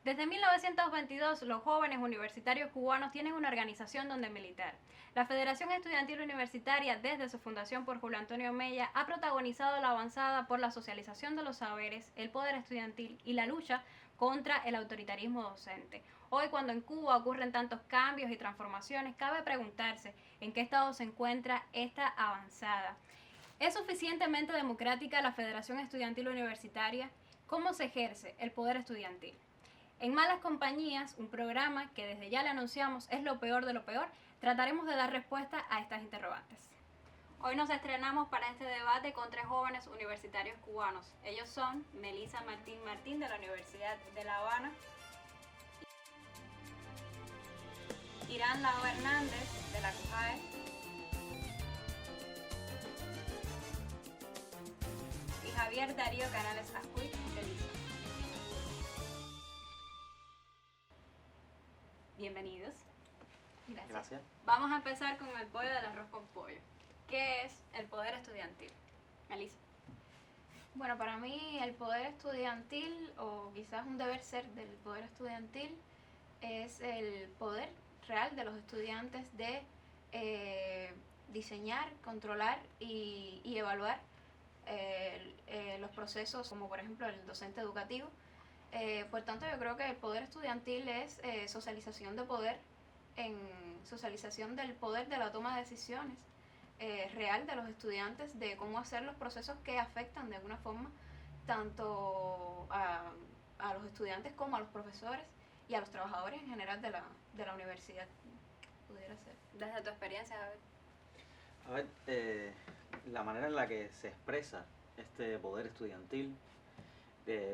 Desde 1922, los jóvenes universitarios cubanos tienen una organización donde militar. La Federación Estudiantil Universitaria, desde su fundación por Julio Antonio Mella, ha protagonizado la avanzada por la socialización de los saberes, el poder estudiantil y la lucha contra el autoritarismo docente. Hoy, cuando en Cuba ocurren tantos cambios y transformaciones, cabe preguntarse en qué estado se encuentra esta avanzada. ¿Es suficientemente democrática la Federación Estudiantil Universitaria? ¿Cómo se ejerce el poder estudiantil? En Malas Compañías, un programa que desde ya le anunciamos es lo peor de lo peor, trataremos de dar respuesta a estas interrogantes. Hoy nos estrenamos para este debate con tres jóvenes universitarios cubanos. Ellos son Melissa Martín Martín de la Universidad de La Habana, Irán Lao Hernández de la CUJAE y Javier Darío Canales Ascuy de LISA. Bienvenidos. Gracias. Vamos a empezar con el pollo del arroz con pollo. ¿Qué es el poder estudiantil? Melissa. Bueno, para mí el poder estudiantil, o quizás un deber ser del poder estudiantil, es el poder real de los estudiantes de diseñar, controlar y evaluar los procesos, como por ejemplo el docente educativo. Por tanto, yo creo que el poder estudiantil es socialización de poder, socialización del poder de la toma de decisiones real de los estudiantes, de cómo hacer los procesos que afectan de alguna forma tanto a los estudiantes como a los profesores y a los trabajadores en general de la universidad. Pudiera ser. Desde tu experiencia, Javier. A ver, la manera en la que se expresa este poder estudiantil,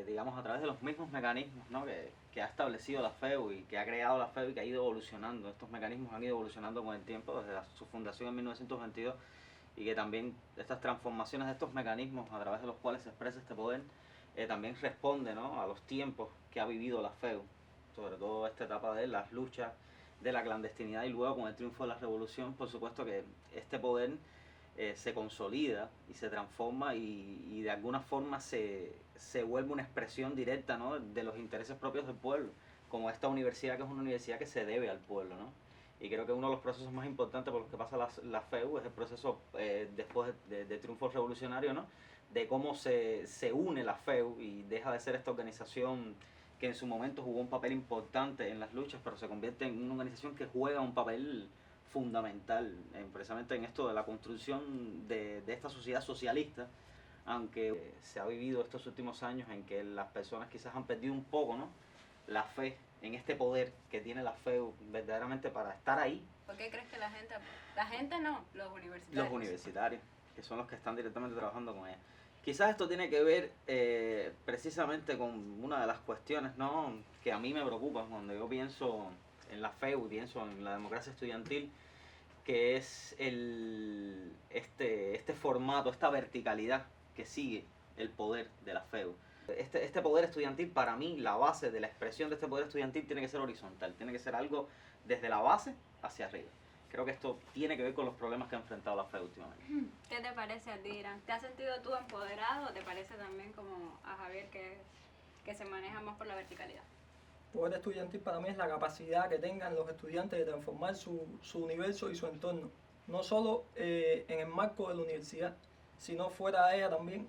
digamos a través de los mismos mecanismos, ¿no?, que ha establecido la FEU y que ha creado la FEU y que ha ido evolucionando. Estos mecanismos han ido evolucionando con el tiempo desde su fundación en 1922, y que también estas transformaciones de estos mecanismos a través de los cuales se expresa este poder también responde, ¿no?, a los tiempos que ha vivido la FEU, sobre todo esta etapa de las luchas de la clandestinidad, y luego con el triunfo de la revolución, por supuesto que este poder se consolida y se transforma y de alguna forma se vuelve una expresión directa, ¿no?, de los intereses propios del pueblo, como esta universidad, que es una universidad que se debe al pueblo, ¿no? Y creo que uno de los procesos más importantes por los que pasa la FEU es el proceso después de triunfo revolucionario, ¿no?, de cómo se une la FEU y deja de ser esta organización que en su momento jugó un papel importante en las luchas, pero se convierte en una organización que juega un papel fundamental precisamente en esto de la construcción de esta sociedad socialista, aunque se ha vivido estos últimos años en que las personas quizás han perdido un poco, ¿no?, la fe en este poder que tiene la FEU verdaderamente para estar ahí. ¿Por qué crees que la gente no, los universitarios? Los universitarios, que son los que están directamente trabajando con ella. Quizás esto tiene que ver precisamente con una de las cuestiones, ¿no?, que a mí me preocupan cuando yo pienso en la FEU y pienso en la democracia estudiantil, que es este formato, esta verticalidad que sigue el poder de la FEU. Este poder estudiantil, para mí, la base de la expresión de este poder estudiantil tiene que ser horizontal, tiene que ser algo desde la base hacia arriba. Creo que esto tiene que ver con los problemas que ha enfrentado la FEU últimamente. ¿Qué te parece a ti, Irán? ¿Te has sentido tú empoderado o te parece también como a Javier que se maneja más por la verticalidad? Poder estudiantil para mí es la capacidad que tengan los estudiantes de transformar su universo y su entorno, no solo en el marco de la universidad, sino fuera de ella también,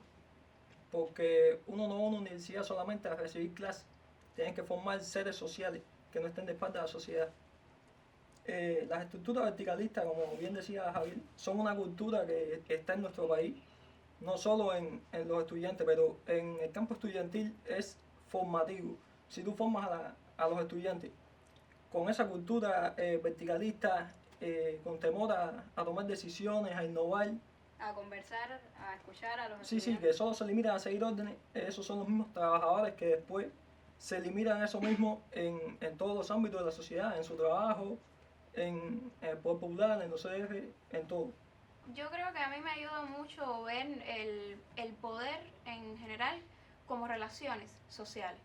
porque uno no va a una universidad solamente a recibir clases, tienen que formar seres sociales que no estén de espalda a la sociedad. Las estructuras verticalistas, como bien decía Javier, son una cultura que está en nuestro país, no solo en los estudiantes, pero en el campo estudiantil es formativo. Si tú formas a los estudiantes con esa cultura verticalista, con temor a tomar decisiones, a innovar, A conversar, a escuchar a los sí, estudiantes. que solo se limitan a seguir órdenes, esos son los mismos trabajadores que después se limitan a eso mismo en todos los ámbitos de la sociedad, en su trabajo, en el poder popular, en los CR, en todo. Yo creo que a mí me ayuda mucho ver el poder en general como relaciones sociales.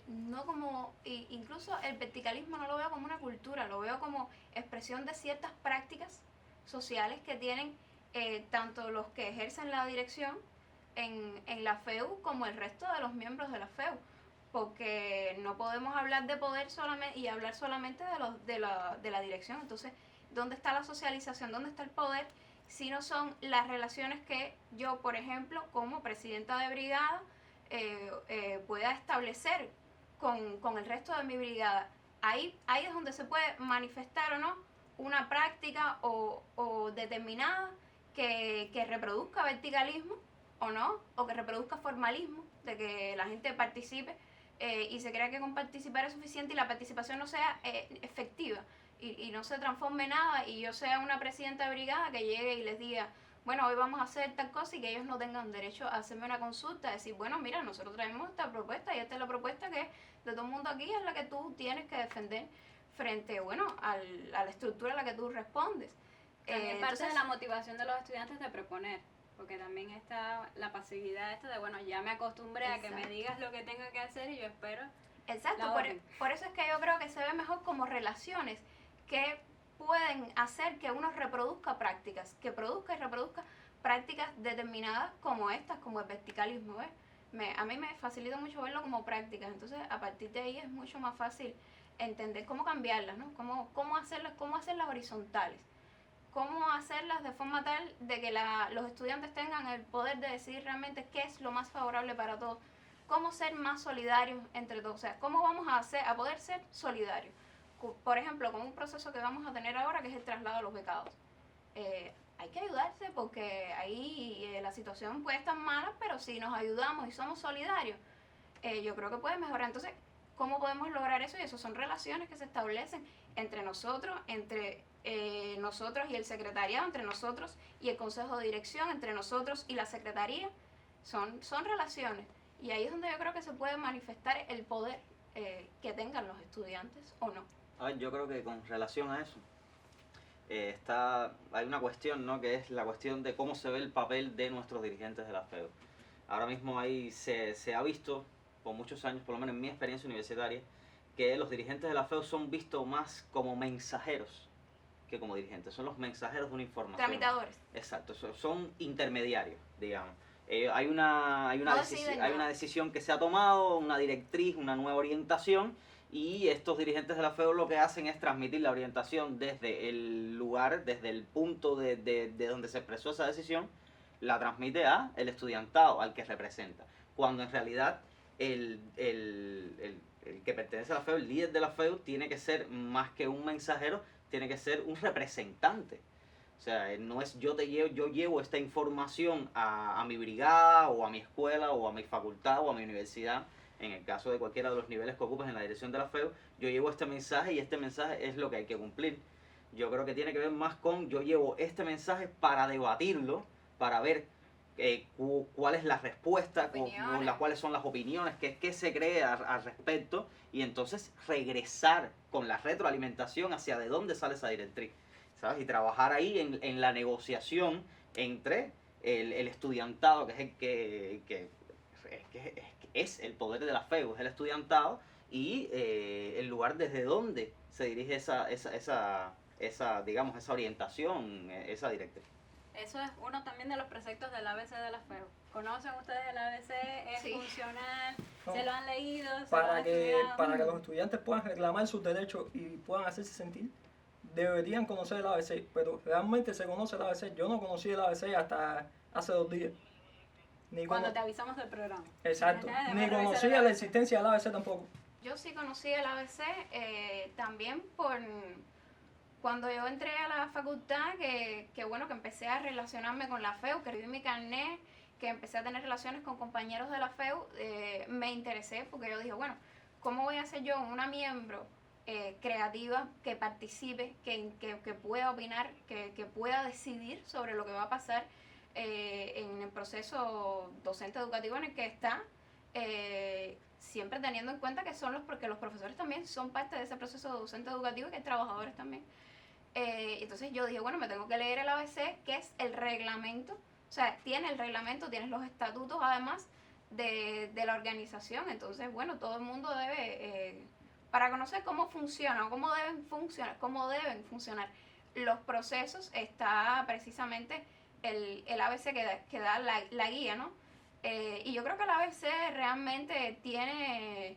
No como, incluso el verticalismo no lo veo como una cultura, lo veo como expresión de ciertas prácticas sociales que tienen tanto los que ejercen la dirección en la FEU como el resto de los miembros de la FEU, porque no podemos hablar de poder solamente y hablar solamente de la dirección. Entonces, ¿dónde está la socialización? ¿Dónde está el poder? Si no son las relaciones que yo, por ejemplo, como presidenta de brigada, pueda establecer con el resto de mi brigada. Ahí es donde se puede manifestar o no una práctica o determinada que reproduzca verticalismo o no, o que reproduzca formalismo, de que la gente participe y se crea que con participar es suficiente y la participación no sea efectiva y no se transforme en nada y yo sea una presidenta de brigada que llegue y les diga, bueno, hoy vamos a hacer tal cosa y que ellos no tengan derecho a hacerme una consulta, decir, bueno, mira, nosotros traemos esta propuesta y esta es la propuesta que de todo el mundo aquí es la que tú tienes que defender frente, bueno, a la estructura a la que tú respondes. También parte de la motivación de los estudiantes de proponer, porque también está la pasividad esta de, bueno, ya me acostumbré a que me digas lo que tengo que hacer y yo espero. Exacto, por eso es que yo creo que se ve mejor como relaciones que pueden hacer que uno reproduzca prácticas, que produzca y reproduzca prácticas determinadas como estas, como el verticalismo, ¿ves? A mí me facilita mucho verlo como prácticas, entonces a partir de ahí es mucho más fácil entender cómo cambiarlas, ¿no? Cómo hacerlas horizontales, cómo hacerlas de forma tal de que los estudiantes tengan el poder de decidir realmente qué es lo más favorable para todos, cómo ser más solidarios entre todos, o sea, cómo vamos a poder ser solidarios. Por ejemplo, con un proceso que vamos a tener ahora, que es el traslado de los becados. Hay que ayudarse porque ahí la situación puede estar mala, pero si nos ayudamos y somos solidarios, yo creo que puede mejorar. Entonces, ¿cómo podemos lograr eso? Y eso son relaciones que se establecen entre nosotros y el secretariado, entre nosotros y el consejo de dirección, entre nosotros y la secretaría. Son relaciones. Y ahí es donde yo creo que se puede manifestar el poder que tengan los estudiantes o no. Yo creo que con relación a eso, hay una cuestión, ¿no? Que es la cuestión de cómo se ve el papel de nuestros dirigentes de la FEU. Ahora mismo ahí se ha visto, por muchos años, por lo menos en mi experiencia universitaria, que los dirigentes de la FEU son vistos más como mensajeros que como dirigentes. Son los mensajeros de una información. Tramitadores. Exacto, son intermediarios, digamos. Hay una decisión que se ha tomado, una directriz, una nueva orientación, y estos dirigentes de la FEU lo que hacen es transmitir la orientación desde el lugar, desde el punto de donde se expresó esa decisión, la transmite a el estudiantado, al que representa. Cuando en realidad el que pertenece a la FEU, el líder de la FEU, tiene que ser más que un mensajero, tiene que ser un representante. O sea, no es yo llevo esta información a mi brigada o a mi escuela o a mi facultad o a mi universidad. En el caso de cualquiera de los niveles que ocupes en la dirección de la FEU, yo llevo este mensaje y este mensaje es lo que hay que cumplir. Yo creo que tiene que ver más con yo llevo este mensaje para debatirlo, para ver cuál es la respuesta, cuáles son las opiniones, qué se cree al respecto, y entonces regresar con la retroalimentación hacia de dónde sale esa directriz, ¿sabes? Y trabajar ahí en la negociación entre el estudiantado, que es el que es el poder de la FEU, es el estudiantado, y el lugar desde donde se dirige esa orientación, esa directriz. Eso es uno también de los preceptos del ABC de la FEU. ¿Conocen ustedes el ABC? ¿Es funcional? No. ¿Se lo han leído? Para que los estudiantes puedan reclamar sus derechos y puedan hacerse sentir, deberían conocer el ABC, pero realmente se conoce el ABC. Yo no conocí el ABC hasta hace 2 días. Cuando te avisamos del programa. Exacto. Ni conocía la existencia del ABC tampoco. Yo sí conocí el ABC también por cuando yo entré a la facultad, que empecé a relacionarme con la FEU, que recibí mi carnet, que empecé a tener relaciones con compañeros de la FEU, me interesé porque yo dije, bueno, ¿cómo voy a ser yo una miembro creativa que participe, que pueda opinar, que pueda decidir sobre lo que va a pasar en el proceso docente educativo en el que está, siempre teniendo en cuenta que porque los profesores también son parte de ese proceso docente educativo y que hay trabajadores también. Entonces yo dije, bueno, me tengo que leer el ABC, que es el reglamento, o sea, tiene el reglamento, tiene los estatutos además de la organización. Entonces, bueno, todo el mundo debe, para conocer cómo funciona, cómo deben funcionar los procesos, está precisamente el ABC que da la guía, ¿no? Y yo creo que el ABC realmente tiene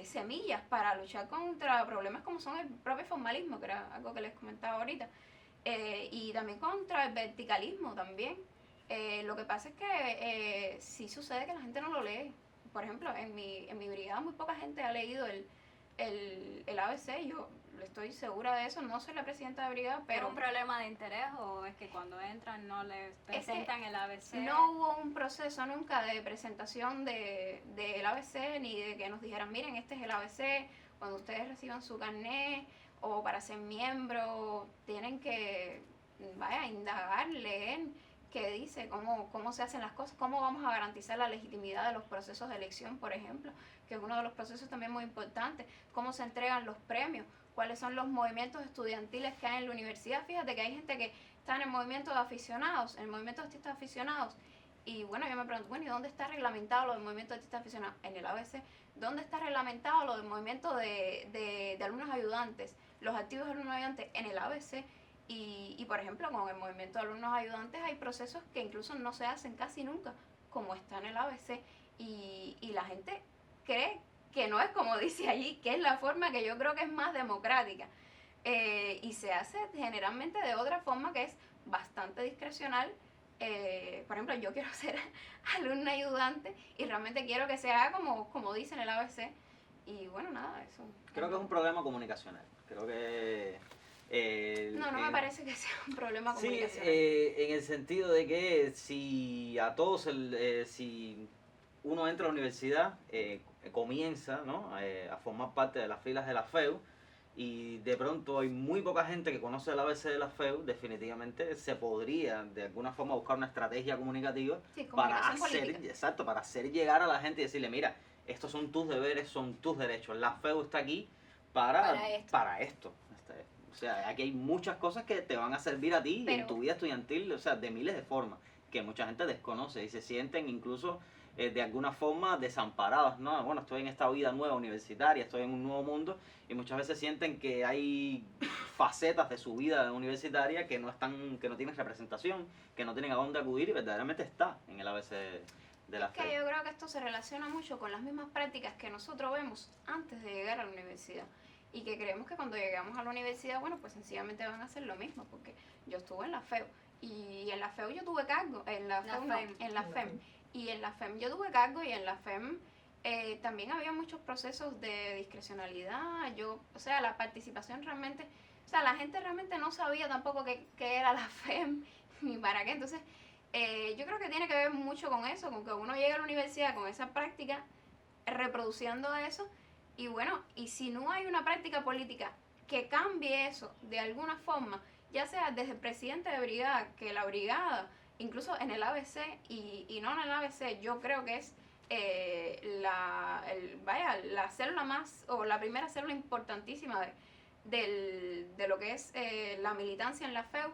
semillas para luchar contra problemas como son el propio formalismo, que era algo que les comentaba ahorita, y también contra el verticalismo también. Lo que pasa es que sí sucede que la gente no lo lee. Por ejemplo, en mi brigada muy poca gente ha leído el ABC. Yo estoy segura de eso. No soy la presidenta de brigada, ¿Pero pero un problema de interés o es que cuando entran no les presentan el ABC? no hubo un proceso nunca de presentación del ABC, ni de que nos dijeran, miren, este es el ABC, cuando ustedes reciban su carnet o para ser miembro, tienen que, indagar, leer qué dice, cómo se hacen las cosas, cómo vamos a garantizar la legitimidad de los procesos de elección, por ejemplo, que es uno de los procesos también muy importantes, cómo se entregan los premios, cuáles son los movimientos estudiantiles que hay en la universidad. Fíjate que hay gente que está en el movimiento de aficionados, en el movimiento de artistas aficionados, y bueno, yo me pregunto, bueno, ¿y dónde está reglamentado lo del movimiento de artistas aficionados? En el ABC. ¿Dónde está reglamentado lo del movimiento de alumnos ayudantes, los activos de alumnos ayudantes? En el ABC. Y por ejemplo, con el movimiento de alumnos ayudantes hay procesos que incluso no se hacen casi nunca, como está en el ABC, y la gente cree que no es como dice allí, que es la forma que yo creo que es más democrática. Y se hace generalmente de otra forma que es bastante discrecional. Por ejemplo, yo quiero ser alumna ayudante y realmente quiero que se haga como dice en el ABC. Y bueno, nada, eso. Creo que es un problema comunicacional. Creo que... no me parece que sea un problema sí, comunicacional. en el sentido de que si a todos, si uno entra a la universidad, comienza, ¿no?, a formar parte de las filas de la FEU, y de pronto hay muy poca gente que conoce el ABC de la FEU, definitivamente se podría de alguna forma buscar una estrategia comunicativa para hacer llegar a la gente y decirle, mira, estos son tus deberes, son tus derechos, la FEU está aquí para esto. O sea, aquí hay muchas cosas que te van a servir a ti en tu vida estudiantil, o sea, de miles de formas, que mucha gente desconoce y se sienten incluso de alguna forma desamparados, ¿no? Bueno, estoy en esta vida nueva universitaria, estoy en un nuevo mundo, y muchas veces sienten que hay facetas de su vida universitaria que no tienen representación, que no tienen a dónde acudir, y verdaderamente está en el ABC de la FEU. Yo creo que esto se relaciona mucho con las mismas prácticas que nosotros vemos antes de llegar a la universidad, y que creemos que cuando llegamos a la universidad, bueno, pues sencillamente van a hacer lo mismo, porque yo estuve en la FEU, y en la FEU yo tuve cargo, en la FEM, y en la FEM yo tuve cargo, y en la FEM también había muchos procesos de discrecionalidad. O sea, la participación realmente, o sea, la gente realmente no sabía tampoco qué era la FEM ni para qué. Entonces, yo creo que tiene que ver mucho con eso, con que uno llega a la universidad con esa práctica, reproduciendo eso, y bueno, y si no hay una práctica política que cambie eso de alguna forma, ya sea desde el presidente de brigada, que la brigada, incluso en el ABC y no en el ABC, yo creo que es la célula más, o la primera célula importantísima de lo que es la militancia en la FEU.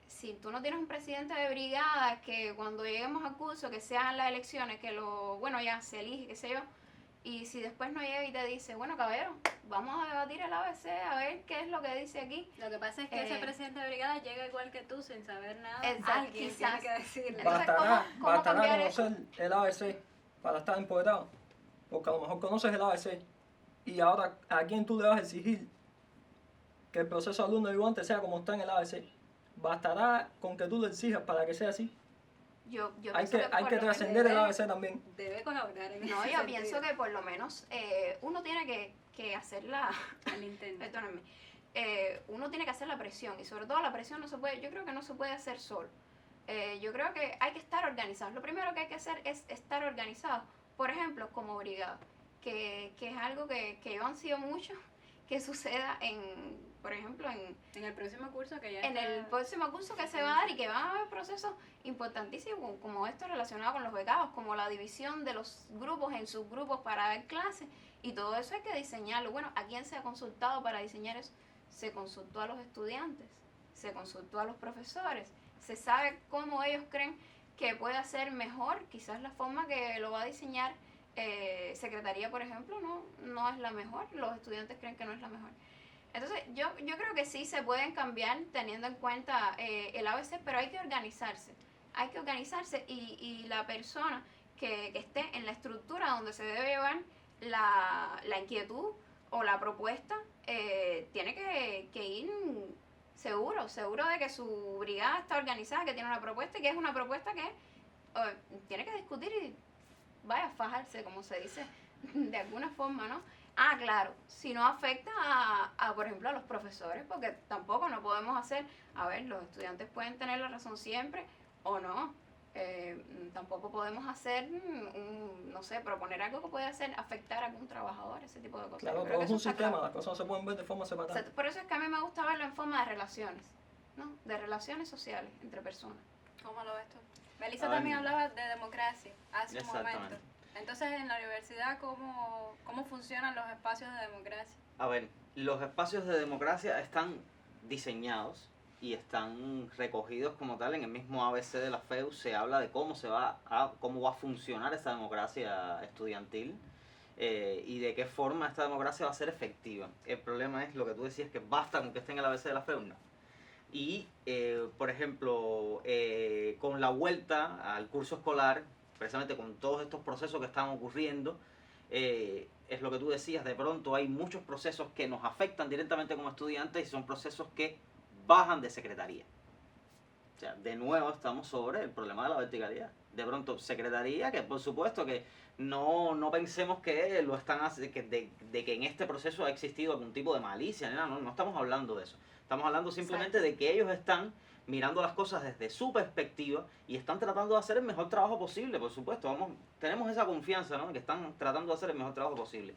Si tú no tienes un presidente de brigada que cuando lleguemos al curso, que sean las elecciones, que ya se elige, qué sé yo, y si después no llega y te dice, bueno, caballero, vamos a debatir el ABC, a ver qué es lo que dice aquí. Lo que pasa es que ese presidente de brigada llega igual que tú, sin saber nada. Alguien tiene que decirle. Bastará conocer eso? el ABC para estar empoderado, porque a lo mejor conoces el ABC y ahora a quién tú le vas a exigir que el proceso de alumno ayudante sea como está en el ABC. Bastará con que tú lo exijas para que sea así. Hay que trascender el ABC también. Debe colaborar en No, yo pienso que por lo menos uno tiene que hacer el intento. Perdónenme. Uno tiene que hacer la presión, y sobre todo la presión yo creo que no se puede hacer solo. Yo creo que hay que estar organizados. Lo primero que hay que hacer es estar organizados. Por ejemplo, como brigada, que es algo que yo ansío mucho que suceda por ejemplo, en el próximo curso que ya en el próximo curso que se va a dar, y que van a haber procesos importantísimos como esto relacionado con los becados, como la división de los grupos en subgrupos para dar clases, y todo eso hay que diseñarlo. Bueno, ¿a quién se ha consultado para diseñar eso? Se consultó a los estudiantes, se consultó a los profesores, se sabe cómo ellos creen que pueda ser mejor. Quizás la forma que lo va a diseñar Secretaría, por ejemplo, no es la mejor. Los estudiantes creen que no es la mejor. Entonces, yo creo que sí se pueden cambiar teniendo en cuenta el ABC, pero hay que organizarse. Hay que organizarse y la persona que esté en la estructura donde se debe llevar la inquietud o la propuesta, tiene que ir seguro de que su brigada está organizada, que tiene una propuesta y que es una propuesta que tiene que discutir y vaya a fajarse, como se dice, de alguna forma, ¿no? Ah, claro, si no afecta por ejemplo, a los profesores, porque tampoco no podemos hacer, a ver, los estudiantes pueden tener la razón siempre o no. Tampoco podemos hacer, no sé, proponer algo que puede afectar a algún trabajador, ese tipo de cosas. Claro, todo es un sistema, las cosas no se pueden ver de forma separada. O sea, por eso es que a mí me gusta verlo en forma de relaciones, ¿no? De relaciones sociales entre personas. ¿Cómo lo ves tú? Melissa también hablaba de democracia hace un momento. Entonces, en la universidad, ¿cómo funcionan los espacios de democracia? A ver, los espacios de democracia están diseñados y están recogidos como tal en el mismo ABC de la FEU. Se habla de cómo va a funcionar esa democracia estudiantil y de qué forma esta democracia va a ser efectiva. El problema es lo que tú decías, que basta con que esté en el ABC de la FEU, no. Y, por ejemplo, con la vuelta al curso escolar, precisamente con todos estos procesos que están ocurriendo, es lo que tú decías, de pronto hay muchos procesos que nos afectan directamente como estudiantes y son procesos que bajan de secretaría. O sea, de nuevo estamos sobre el problema de la verticalidad. De pronto, secretaría, que por supuesto que no pensemos que lo están de que en este proceso ha existido algún tipo de malicia, no estamos hablando de eso. Estamos hablando simplemente de que ellos están mirando las cosas desde su perspectiva y están tratando de hacer el mejor trabajo posible, por supuesto. Tenemos esa confianza, ¿no? Que están tratando de hacer el mejor trabajo posible.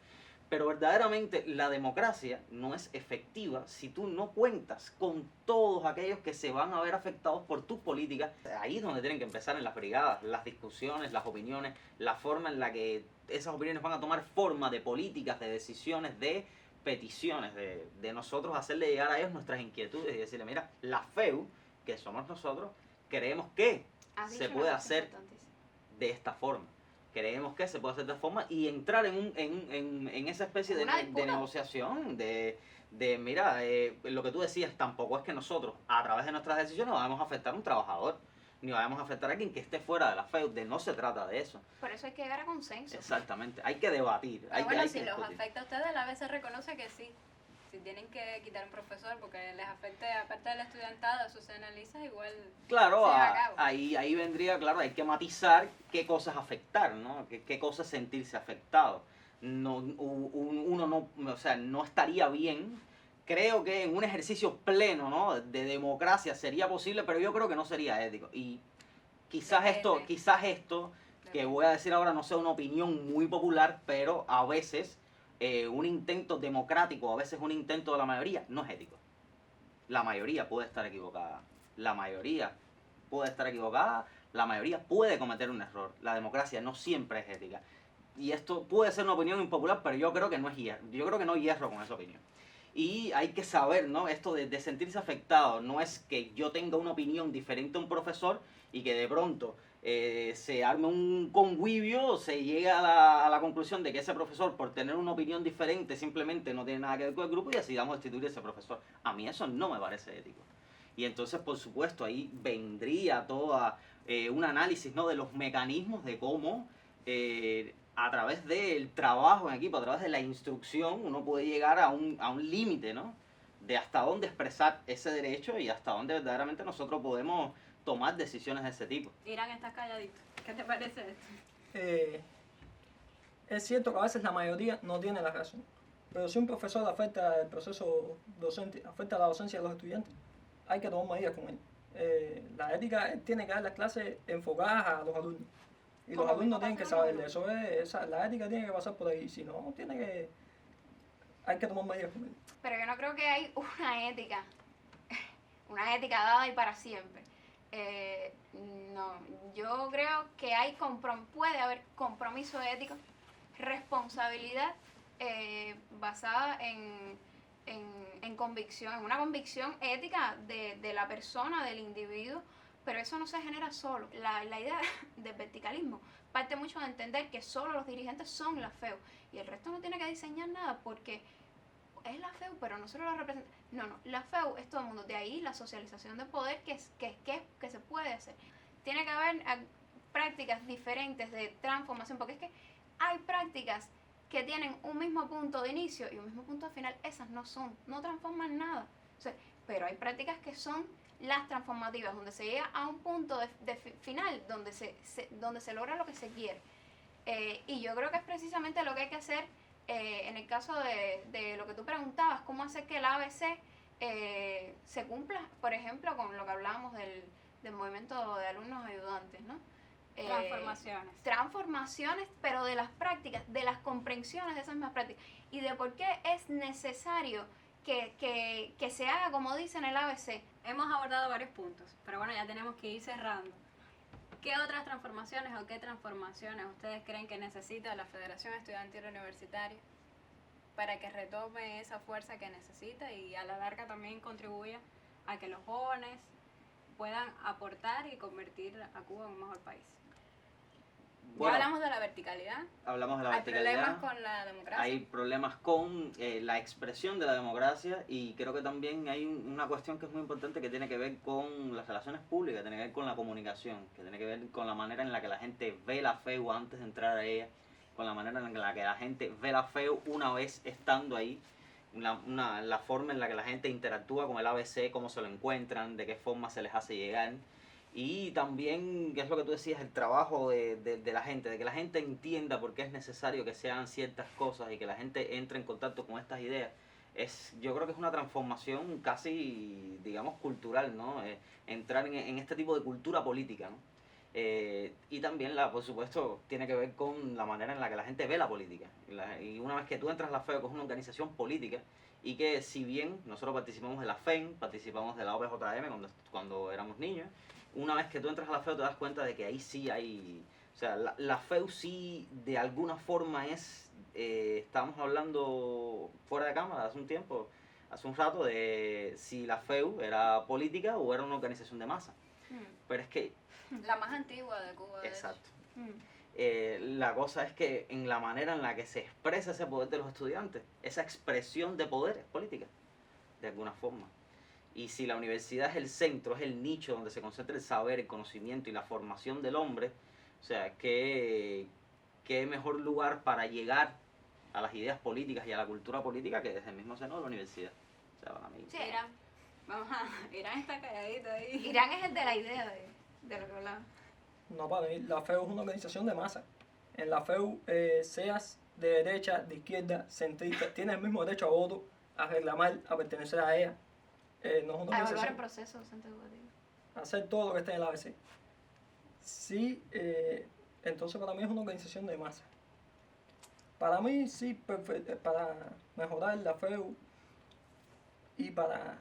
Pero verdaderamente la democracia no es efectiva si tú no cuentas con todos aquellos que se van a ver afectados por tus políticas. Ahí es donde tienen que empezar en las brigadas, las discusiones, las opiniones, la forma en la que esas opiniones van a tomar forma de políticas, de decisiones, de peticiones, de nosotros hacerle llegar a ellos nuestras inquietudes y decirle, mira, la FEU, que somos nosotros, creemos que se puede hacer de esta forma. Creemos que se puede hacer de esta forma y entrar en esa especie de negociación, mira, lo que tú decías, tampoco es que nosotros, a través de nuestras decisiones, vamos a afectar a un trabajador, ni vamos a afectar a alguien que esté fuera de la FEU, no se trata de eso. Por eso hay que llegar a consenso. Exactamente, hay que debatir. Si los afecta a ustedes, a veces reconoce que sí. Si tienen que quitar un profesor porque les afecte, aparte del estudiantado, eso se analiza igual. Claro, ahí vendría, claro, hay que matizar qué cosas afectar, ¿no? Qué cosas sentirse afectado. Uno no estaría bien. Creo que en un ejercicio pleno, ¿no? De democracia sería posible, pero yo creo que no sería ético. Y quizás esto que voy a decir ahora no sea una opinión muy popular, pero a veces un intento democrático, a veces un intento de la mayoría, no es ético. La mayoría puede estar equivocada. La mayoría puede cometer un error. La democracia no siempre es ética. Y esto puede ser una opinión impopular, pero yo creo que no hierro con esa opinión. Y hay que saber, ¿no? Esto de sentirse afectado. No es que yo tenga una opinión diferente a un profesor y que de pronto se arme un convivio, se llegue a la conclusión de que ese profesor, por tener una opinión diferente, simplemente no tiene nada que ver con el grupo y decidamos destituir a ese profesor. A mí eso no me parece ético. Y entonces, por supuesto, ahí vendría toda un análisis, ¿no? De los mecanismos de cómo a través del trabajo en equipo, a través de la instrucción, uno puede llegar a un límite, ¿no? De hasta dónde expresar ese derecho y hasta dónde verdaderamente nosotros podemos tomar decisiones de ese tipo. Irán, estás calladito. ¿Qué te parece esto? Es cierto que a veces la mayoría no tiene la razón, pero si un profesor afecta el proceso docente, afecta la docencia de los estudiantes, hay que tomar medidas con él. La ética tiene que dar las clases enfocadas a los alumnos. Y los alumnos tienen que saber de eso. La ética tiene que pasar por ahí. Si no, hay que tomar medidas con él. Pero yo no creo que hay una ética dada y para siempre. No, yo creo que puede haber compromiso ético, responsabilidad basada en convicción, en una convicción ética de la persona, del individuo, pero eso no se genera solo. La idea del verticalismo parte mucho de entender que solo los dirigentes son la FEU y el resto no tiene que diseñar nada porque es la FEU, pero nosotros la representamos. No, la FEU es todo el mundo. De ahí la socialización de poder que se puede hacer. Tiene que haber prácticas diferentes de transformación, porque es que hay prácticas que tienen un mismo punto de inicio y un mismo punto de final. Esas no transforman nada. O sea, pero hay prácticas que son las transformativas, donde se llega a un punto de final, donde se logra lo que se quiere. Y yo creo que es precisamente lo que hay que hacer en el caso de lo que tú preguntabas, cómo hacer que el ABC se cumpla, por ejemplo, con lo que hablábamos del movimiento de alumnos ayudantes, ¿no? Transformaciones, pero de las prácticas, de las comprensiones de esas mismas prácticas y de por qué es necesario que se haga como dice en el ABC. Hemos abordado varios puntos, pero bueno, ya tenemos que ir cerrando. ¿Qué otras transformaciones o qué transformaciones ustedes creen que necesita la Federación Estudiantil Universitaria para que retome esa fuerza que necesita y a la larga también contribuya a que los jóvenes puedan aportar y convertir a Cuba en un mejor país? Bueno, ya hablamos de la verticalidad. Hablamos de la Hay verticalidad. problemas con la democracia. Hay problemas con la expresión de la democracia y creo que también hay una cuestión que es muy importante que tiene que ver con las relaciones públicas, tiene que ver con la comunicación, que tiene que ver con la manera en la que la gente ve la FEU antes de entrar a ella, con la manera en la que la gente ve la FEU una vez estando ahí, la forma en la que la gente interactúa con el ABC, cómo se lo encuentran, de qué forma se les hace llegar. Y también, que es lo que tú decías, el trabajo de la gente, de que la gente entienda por qué es necesario que se hagan ciertas cosas y que la gente entre en contacto con estas ideas. Yo creo que es una transformación casi, digamos, cultural, ¿no? Entrar en este tipo de cultura política, ¿no? Y también, por supuesto, tiene que ver con la manera en la que la gente ve la política. Y una vez que tú entras a la FEU, que es una organización política, y que si bien nosotros participamos de la FEN, participamos de la OPJM cuando éramos niños, una vez que tú entras a la FEU te das cuenta de que ahí sí hay... O sea, la FEU sí de alguna forma es... estábamos hablando fuera de cámara hace un tiempo, hace un rato, de si la FEU era política o era una organización de masa. Pero es que... La más antigua de Cuba. Exacto. La cosa es que en la manera en la que se expresa ese poder de los estudiantes, esa expresión de poder es política, de alguna forma. Y si la universidad es el centro, es el nicho donde se concentra el saber, el conocimiento y la formación del hombre, o sea, ¿qué mejor lugar para llegar a las ideas políticas y a la cultura política que desde el mismo seno de la universidad? O sea, para mí... Sí, Irán está calladito ahí. Irán es el de la idea de lo que hablaba. No, para mí la FEU es una organización de masa. En la FEU, seas de derecha, de izquierda, centrista, tienes el mismo derecho a voto, a reclamar, a pertenecer a ella. No es una A evaluar organización, el proceso docente educativo. a hacer todo lo que esté en el ABC. Sí, entonces para mí es una organización de masa. Para mí sí, para mejorar la FEU y para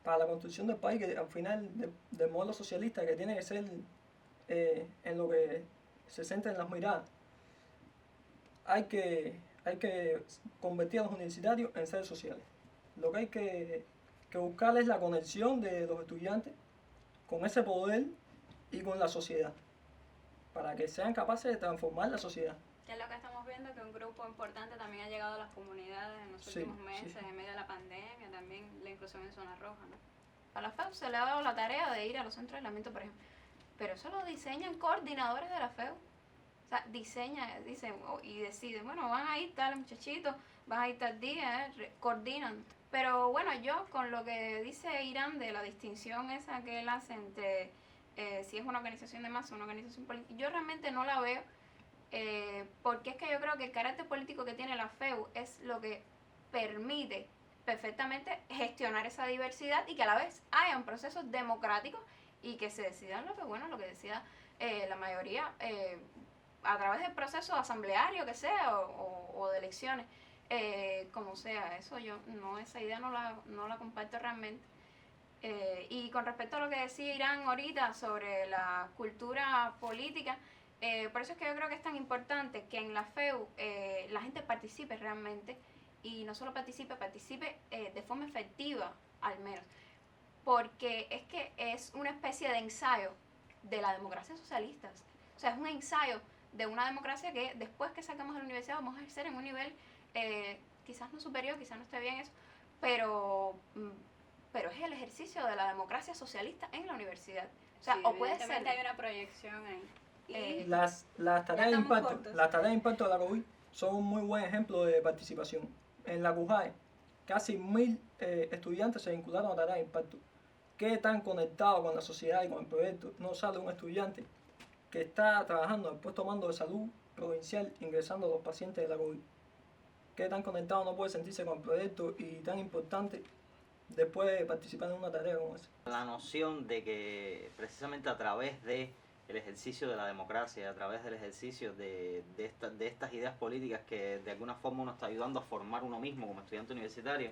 la construcción del país, que al final del modelo socialista, que tiene que ser en lo que se centra en las miradas, hay que convertir a los universitarios en seres sociales. Lo que hay que buscar es la conexión de los estudiantes con ese poder y con la sociedad, para que sean capaces de transformar la sociedad. Que es lo que estamos viendo, que un grupo importante también ha llegado a las comunidades en los Sí, últimos meses, sí. en medio de la pandemia, también la inclusión en zona roja, ¿no? A la FEU se le ha dado la tarea de ir a los centros de aislamiento, por ejemplo. Pero eso lo diseñan coordinadores de la FEU. O sea, dicen y deciden, bueno, van a ir tales muchachitos, van a ir tal día, coordinan. Pero bueno, yo con lo que dice Irán de la distinción esa que él hace entre si es una organización de masa o una organización política, yo realmente no la veo, porque es que yo creo que el carácter político que tiene la FEU es lo que permite perfectamente gestionar esa diversidad y que a la vez hayan procesos democráticos y que se decidan lo que decida la mayoría a través del proceso asambleario que sea o de elecciones, como sea. Eso esa idea no la comparto realmente. Y con respecto a lo que decía Irán ahorita sobre la cultura política, por eso es que yo creo que es tan importante que en la FEU la gente participe realmente, y no solo participe de forma efectiva al menos, porque es que es una especie de ensayo de la democracia socialista. O sea, es un ensayo de una democracia que después que salgamos de la universidad vamos a ejercer en un nivel quizás no superior, quizás no esté bien eso, pero es el ejercicio de la democracia socialista en la universidad. O sea, Sí, o puede ser... evidentemente hay una proyección ahí. Y Las tareas de estamos impacto, cortos. las tareas de impacto de la COVID son un muy buen ejemplo de participación. En la CUJAE, casi 1000 estudiantes se vincularon a tareas de impacto. ¿Qué tan conectado con la sociedad y con el proyecto no sale un estudiante que está trabajando en el puesto de mando de salud provincial ingresando a los pacientes de la COVID? ¿Qué tan conectado no puede sentirse con el proyecto y tan importante después de participar en una tarea como esa? La noción de que precisamente a través de el ejercicio de la democracia, a través del ejercicio de estas ideas políticas que de alguna forma uno está ayudando a formar uno mismo como estudiante universitario,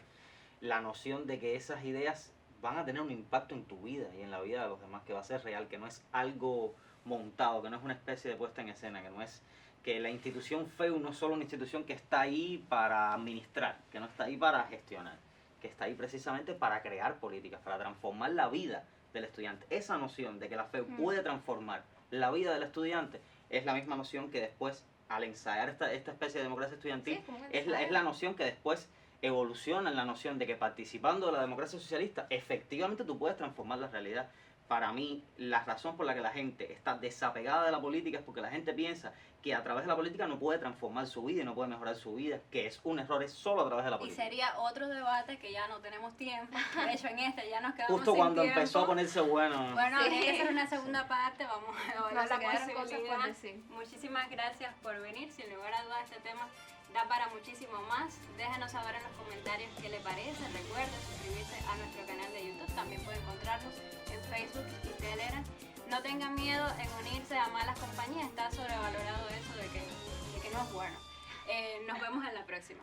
la noción de que esas ideas van a tener un impacto en tu vida y en la vida de los demás, que va a ser real, que no es algo montado, que no es una especie de puesta en escena, que no es que la institución FEU no es solo una institución que está ahí para administrar, que no está ahí para gestionar, que está ahí precisamente para crear políticas, para transformar la vida del estudiante. Esa noción de que la FEU puede transformar la vida del estudiante es la misma noción que después, al ensayar esta especie de democracia estudiantil, Sí, como un es ensayo. la noción que después evoluciona en la noción de que participando de la democracia socialista, efectivamente tú puedes transformar la realidad. Para mí, la razón por la que la gente está desapegada de la política es porque la gente piensa que a través de la política no puede transformar su vida y no puede mejorar su vida, que es un error, es solo a través de la Y política. sería otro debate que ya no tenemos tiempo. De hecho, en este ya nos quedamos Justo sin cuando tiempo. empezó a ponerse bueno. Bueno, Sí. tiene que ser una segunda parte. Vamos a ver Nos esa quedaron cosas posibilidad. por decir. Muchísimas gracias por venir. Sin lugar a dudas, este tema da para muchísimo más. Déjanos saber en los comentarios qué le parece. Recuerden suscribirse a nuestro canal de YouTube. También pueden encontrarnos en Facebook y Telegram. No tengan miedo en unirse a malas compañías. Está sobrevalorado eso de que no es bueno. Nos vemos en la próxima.